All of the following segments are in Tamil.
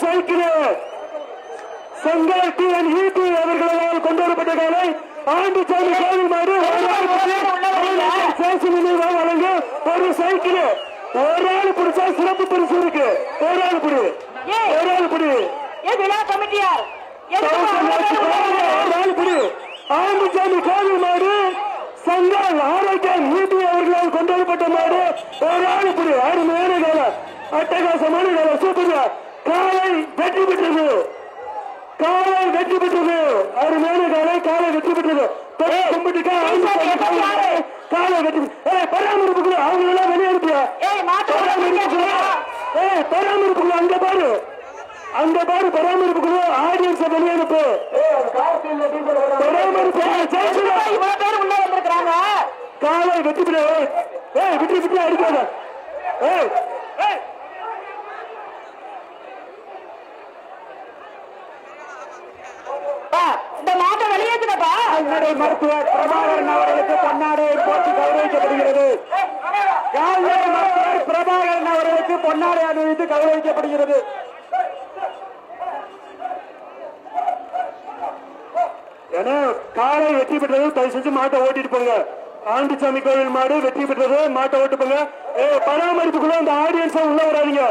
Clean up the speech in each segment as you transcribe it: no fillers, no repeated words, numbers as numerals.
சைக்கிள் செங்கல் TNEP அவர்களால் கொண்டு வரப்பட்ட காலை ஆண்டிச்சாமி கோவில் மாடு வழங்க ஒரு சைக்கிள் ஒரு ஆள் பிடிச்சா சிறப்பு பரிசு இருக்கு. ஒரு ஆள் பிடி விழா கமிட்டியார் ஆண்டிச்சாமி கோவில் மாடு செங்கல் ஆரோக்கியம் நீதி அவர்களால் கொண்டு வரப்பட்ட மாடு ஒரு ஆள் பிடி. அருமையான காலம், அட்டகாசமான காலம், சூப்பர். காலை வெற்றி பெற்றது, காலை வெற்றி பெற்றது, அருமையான காலை, காலை வெற்றி பெற்றது. கும்பிட்டுக்கா காலை வெற்றி பராமரிப்புக்குள்ள அவங்க எல்லாம் வெளியே அனுப்பியா பராமரிப்புக்குள்ள அங்க பாரு, அங்க பாரு பராமரிப்புக்குள்ள ஆடியன்ஸ் வெளியே அனுப்பு. காலை வெற்றி பெற்ற விட்டு விட்டு அடிக்காத. இந்த மாட்டை வெளியேற்றுங்கப்பா. கால்நடை மருத்துவர் பிரபாகரன் அவர்களுக்கு பொன்னாடை போட்டு கௌரவிக்கப்படுகிறது. கால்நடை மருத்துவர் பிரபாகரன் அவர்களுக்கு பொன்னாடை அணிவித்து கௌரவிக்கப்படுகிறது. ஏன்னா காலை வெற்றி பெற்றது, தயவு செஞ்சு மாட்டை ஓட்டிட்டு போங்க. ஆண்டிச்சாமி கோவில் மாடு வெற்றி பெற்றது, மாட்டை ஓட்டு போங்க. பராமரிப்புக்குள்ள அந்த ஆடியன்ஸ் உள்ள வராதிங்க,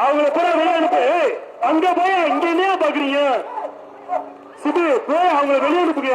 அவங்களை பூரா வெளியே அனுப்பு. அங்க போய் இங்க என்ன பாக்குறீங்க சிபி போய் அவங்களை வெளியே அனுப்புங்க.